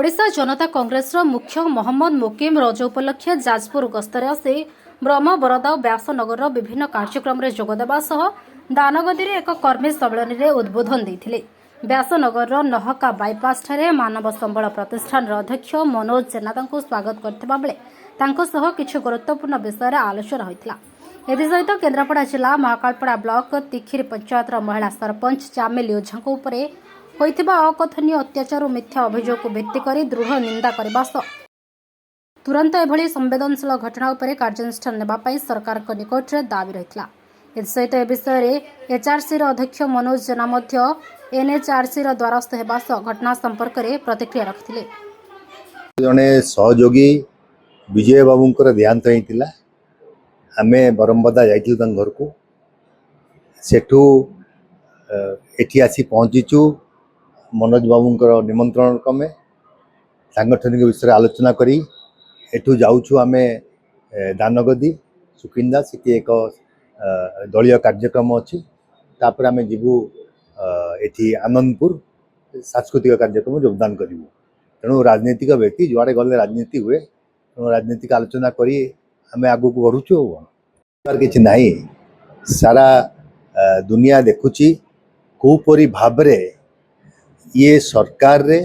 ओडिशा जनता कांग्रेस मुख्य मोहम्मद मुकीम रज उपलक्षे जाजपुर गस्तरे आसी ब्रह्मबरदा और व्यासनगर विभिन्न कार्यक्रम में जोगदेवा सह दानगदी एक कर्मी सम्मेलन में उद्बोधन देते। व्यासनगर नहका बाईपास ठारे मानव संबल प्रतिष्ठान अध्यक्ष मनोज जेना स्वागत करथिबा बेले किछु गुरुत्वपूर्ण विषय आलोचना होइतिला। एसहित केन्द्रापड़ा जिला महाकालपड़ा ब्लॉक तिखिरी पंचायत महिला सरपंच चामेली ओझा उपरे होइतिबा अकथनीय अत्याचार और मिथ्या अभियोग को भित्ति करी दृढ़ निंदा करबा सह तुरंत एभली संवेदनशील घटना उपरे कार्यानुष्ठान नेबा पई सरकार को निकट रे दाबी रहितला। एसहित ए विषय रे एचआरसी अध्यक्ष मनोज जेना मध्य एनएचआरसी द्वारस्थ हेबा सह घटना संपर्क रे प्रतिक्रिया रखिथिले। जने सहयोगी विजय बाबूंकर देहांत होइतिला। आमे बरमबदा जाइथिलु तन घर को सेठू एठी आसी पहुंचीचु। मनोज बाबूंकर निमंत्रण क्रमे सांगठनिक विषय आलोचना करी एठू जाऊछु। आमे दानगदी सुकिंदा सिटी एक दलीय कार्यक्रम अच्छी तापर आमे जीवु एठी आनंदपुर सांस्कृतिक कार्यक्रम योगदान करूँ। तेणु राजनीतिक व्यक्ति जुआड़े गले राजनीति हुए तेणु राजनीतिक आलोचना करी आमे आगु को बढ़ुचु। किछि नाही सारा दुनिया देखुची कोपरी भाबरे ये सरकार रे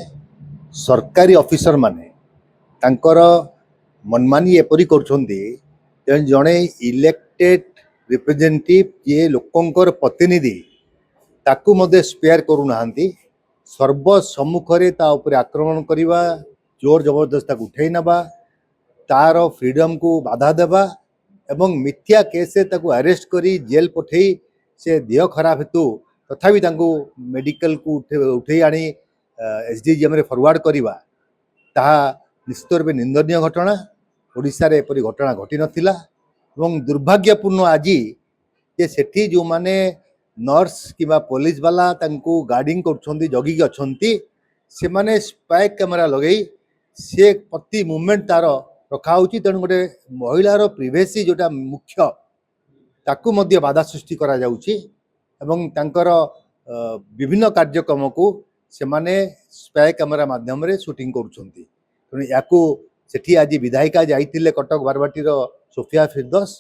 सरकारी ऑफिसर माने तांकर मनमानी एपरी करछोंदी। जणे इलेक्टेड रिप्रेजेंटेटिव ये लोकंकर प्रतिनिधि ताकू मध्य स्पेयर करू नाहंती। सर्व सम्मुखरे ता ऊपर आक्रमण करिवा, जोर जबरदस्त ताकू उठै नबा, तार फ्रीडम को बाधा देबा एवं मिथ्या केस से ताकू अरेस्ट करी जेल पठै से देह खराब हेतु तथापि तांको मेडिकल को उठे आनी एसडीजीएम रे फॉरवर्ड करिवा ताहा निश्चित रूपे निंदनीय घटना। ओडिशा रे एपरी घटना घटी नथिला एवं दुर्भाग्यपूर्ण आजी जे सेठी जो माने नर्स किबा पुलिस वाला तांको गार्डिंग करछोंदी जगी अछंती से माने स्पाई कैमरा लगई से प्रति मूवमेंट तार रखा होची। तेणु गोटे महिलार प्रिवेसी जोटा मुख्य ताकू मध्य बाधा सृष्टि करा जाउची एवं तांकर विभिन्न कार्यक्रम को से माने स्पाई कैमरा माध्यम रे शूटिंग करूछंती। तेणु याकू सेठी आज विधायिका जाइतिले कटक बारबाटीर सोफिया फिरदौस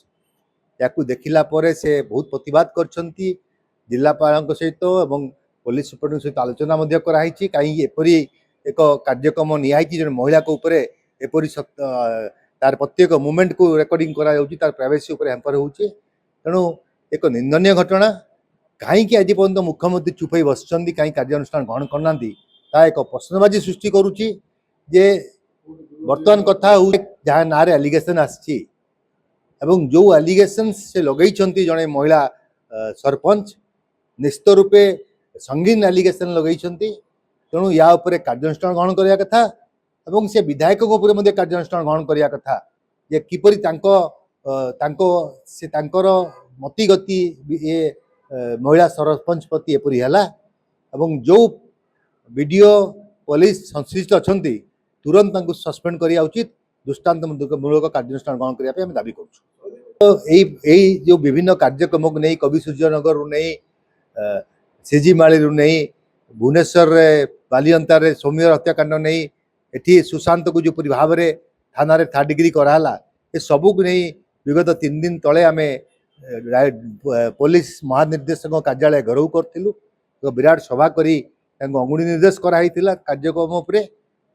याकू देखिला परे से बहुत प्रतिवाद करछंती जिलापाल सहित एवं पुलिस सुपरिटेंडेंट सहित आलोचना मध्य कराई कहीं एपरी एक कार्यक्रम निहाई जन महिला को ऊपर एपरी तार प्रत्येक मूवमेंट को रेकर्डिंग करा जाउची, तार प्राइवेसी ऊपर हैम्पर होउची। तेणु एक निंदनीय घटना कहीं आज पर्यंत मुख्यमंत्री चुप बसचंदी कहीं कार्यानुष्ठान ग्रहण करना ता एक प्रश्नबाजी सृष्टि करुच्ची। जे वर्तमान कथा जहाँ ना एलिगेशन आसी एवं जो एलिगेशन से लगे जड़े महिला सरपंच निश्चित रूपे संगीन एलिगेशन लगे। तेणु या उपरे कार्यानुष्ठान ग्रहण करने कथा एवं से विधायक कार्यानुष्ठान ग्रहण करने कथा जे किपरि तांकर मतिगति ये महिला सरपंच प्रति एपरी है एवं जो वीडियो पुलिस संश्लिष्ट अच्छा तुरंत सस्पेंड करिया उचित दृष्टांतमूलक कार्यानुष्ठान ग्रहण करने आम दाबी करूँ। जो विभिन्न कार्यक्रम को नहीं कवि सूर्यनगर नहीं सीजीमाड़ी नहीं भुवनेश्वर बालियंतार सौम्य हत्याकांड नहीं एटी सुशांत को जो भाव में थाना रे 3rd डिग्री कराला ये सबू को नहीं विगत 3 दिन तले आम पुलिस महानिर्देशक कार्यालय गरौ करूँ। विराट सभा करी अंगुड़ी निर्देश कराई कार्यक्रम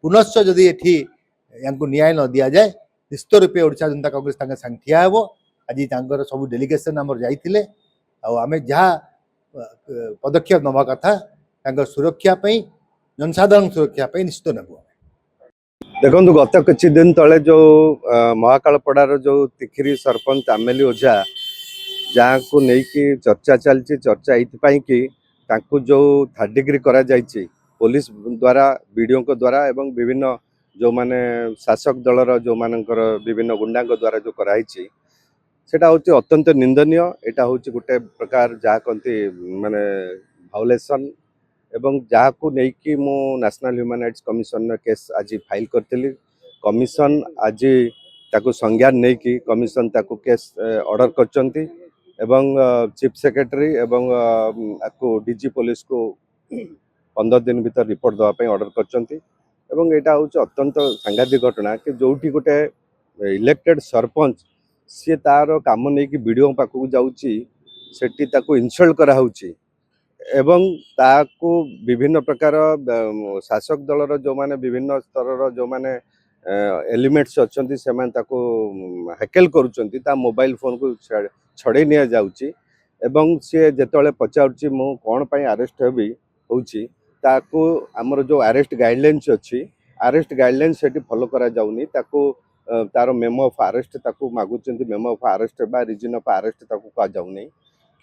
पुनश्च जदि एठी न्याय न दि जाए निश्चित रूपे ओडिशा जनता कांग्रेस संगे ठिया हेबो। आज सब डेलीगेशन आमर जाइथिले आमे जहाँ पदक्षेप नवा कथा सुरक्षा जनसाधारण सुरक्षा निश्चित नेबो। देखो गत किछि दिन तले जो महाकालपड़ार जो तिखिरी सरपंच चामेली ओझा जहाँ को लेकिन चर्चा चलती चर्चा ये कि जो 3rd डिग्री करा जायछि पुलिस द्वारा वीडियो को द्वारा एवं विभिन्न जो माने शासक दलर जो मानकर विभिन्न गुंडा द्वारा जो कराई सेटा होची अत्यंत निंदनीय। एटा होची गोटे प्रकार जहाँ कहती माने भाउलेसन एवं जहाँ को लेकिन मु national human rights commission case आज फाइल करथिली। कमिशन आज ताको संज्ञान नहीं कि कमिशन ताको केस ऑर्डर करचंती एवं चीफ सेक्रेटरी एवं आपको डीजी पुलिस को 15 दिन भीतर रिपोर्ट देवाई ऑर्डर करचंती। ଏବଂ ଏଇଟା ହେଉଛି ଅତ୍ୟନ୍ତ ସାଂଘାତିକ ଘଟଣା କି ଯୋଉଠି ଗୋଟେ ଇଲେକ୍ଟେଡ୍ ସରପଞ୍ଚ ସିଏ ତାର କାମ ନେଇକି ବିଡ଼ିଓ ପାଖକୁ ଯାଉଛି, ସେଠି ତାକୁ ଇନସଲ୍ଟ କରାହେଉଛି ଏବଂ ତାକୁ ବିଭିନ୍ନ ପ୍ରକାର ଶାସକ ଦଳର ଯେଉଁମାନେ ବିଭିନ୍ନ ସ୍ତରର ଯେଉଁମାନେ ଏଲିମେଣ୍ଟସ୍ ଅଛନ୍ତି ସେମାନେ ତାକୁ ହ୍ୟାକେଲ୍ କରୁଛନ୍ତି, ତା ମୋବାଇଲ ଫୋନକୁ ଛଡ଼େଇ ନିଆଯାଉଛି ଏବଂ ସିଏ ଯେତେବେଳେ ପଚାରୁଛି ମୁଁ କ'ଣ ପାଇଁ ଆରେଷ୍ଟ ହେବି ହେଉଛି, ତାକୁ ଆମର ଯେଉଁ ଆରେଷ୍ଟ ଗାଇଡ଼ଲାଇନ୍ସ ଅଛି, ଆରେଷ୍ଟ ଗାଇଡ଼ଲାଇନ୍ସ ସେଠି ଫଲୋ କରାଯାଉନି, ତାକୁ ତାର ମେମୋ ଅଫ୍ ଆରେଷ୍ଟ ତାକୁ ମାଗୁଛନ୍ତି, ମେମୋ ଅଫ୍ ଆରେଷ୍ଟ ବା ରିଜିନ୍ ଅଫ୍ ଆରେଷ୍ଟ ତାକୁ କୁହାଯାଉନି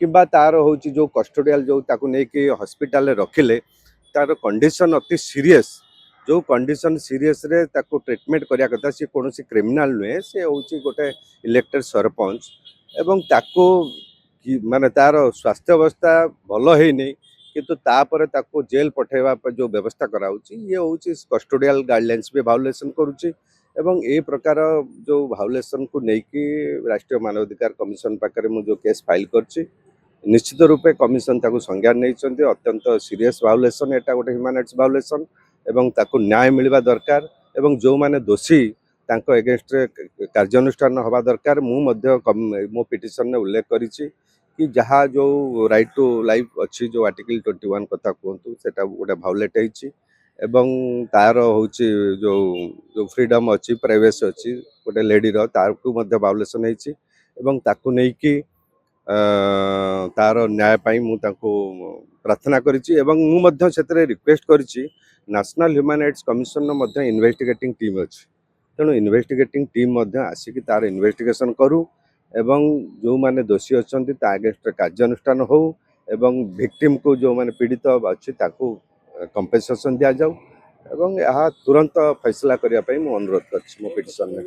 କିମ୍ବା ତାର ହେଉଛି ଯେଉଁ କଷ୍ଟୋଡ଼ିଆଲ ଯେଉଁ ତାକୁ ନେଇକି ହସ୍ପିଟାଲରେ ରଖିଲେ ତାର କଣ୍ଡିସନ୍ ଅତି ସିରିୟସ୍, ଯେଉଁ କଣ୍ଡିସନ୍ ସିରିୟସ୍ରେ ତାକୁ ଟ୍ରିଟମେଣ୍ଟ କରିବା କଥା, ସେ କୌଣସି କ୍ରିମିନାଲ ନୁହେଁ, ସେ ହେଉଛି ଗୋଟେ ଇଲେକ୍ଟେଡ୍ ସରପଞ୍ଚ ଏବଂ ତାକୁ ମାନେ ତାର ସ୍ୱାସ୍ଥ୍ୟ ଅବସ୍ଥା ଭଲ ହେଇନି କିନ୍ତୁ ତାପରେ ତାକୁ ଜେଲ୍ ପଠାଇବା ପାଇଁ ଯେଉଁ ବ୍ୟବସ୍ଥା କରାହେଉଛି ଇଏ ହେଉଛି କଷ୍ଟୋଡ଼ିଆଲ ଗାଇଡ଼ଲାଇନ୍ସ ବି ଭାଉଲେସନ୍ କରୁଛି ଏବଂ ଏ ପ୍ରକାର ଯେଉଁ ଭାଉଲେସନ୍କୁ ନେଇକି ରାଷ୍ଟ୍ରୀୟ ମାନବାଧିକାର କମିଶନ ପାଖରେ ମୁଁ ଯେଉଁ କେସ୍ ଫାଇଲ୍ କରିଛି, ନିଶ୍ଚିତ ରୂପେ କମିଶନ ତାକୁ ସଂଜ୍ଞାନ ନେଇଛନ୍ତି, ଅତ୍ୟନ୍ତ ସିରିୟସ୍ ଭାଉଲେସନ୍, ଏଇଟା ଗୋଟେ ହ୍ୟୁମାନ୍ ରାଇଟ୍ସ ଭାଉଲେସନ୍ ଏବଂ ତାକୁ ନ୍ୟାୟ ମିଳିବା ଦରକାର ଏବଂ ଯେଉଁମାନେ ଦୋଷୀ ତାଙ୍କ ଏଗେନଷ୍ଟରେ କାର୍ଯ୍ୟାନୁଷ୍ଠାନ ହେବା ଦରକାର। ମୁଁ ମଧ୍ୟ ମୋ ପିଟିସନରେ ଉଲ୍ଲେଖ କରିଛି कि जहाँ जो राइट टू लाइफ अच्छी जो आर्टिकल 21 कथा कहतु सेटा गोटे भाउलेट होती एवं तार हूँ जो जो फ्रीडम अच्छी प्राइवेसी अच्छी गोटे लेडीर ताकू भाउलेसन होती नहीं कि तार न्याय प्रार्थना करी रिक्वेस्ट करी national human rights commission investigating team अच्छी तेणु इन्वेस्टिगेटिंग टीम आसिक तार इन्वेस्टिगेशन करू एवं जो माने दोषी अच्छा अगेंस्ट कार्यानुष्ठान हो एवं विक्टिम को जो माने पीड़ित अच्छी कंपेसेशन दि जाऊ एवं यह तुरंत फैसला करने अनुरोध कर पिटिशन में।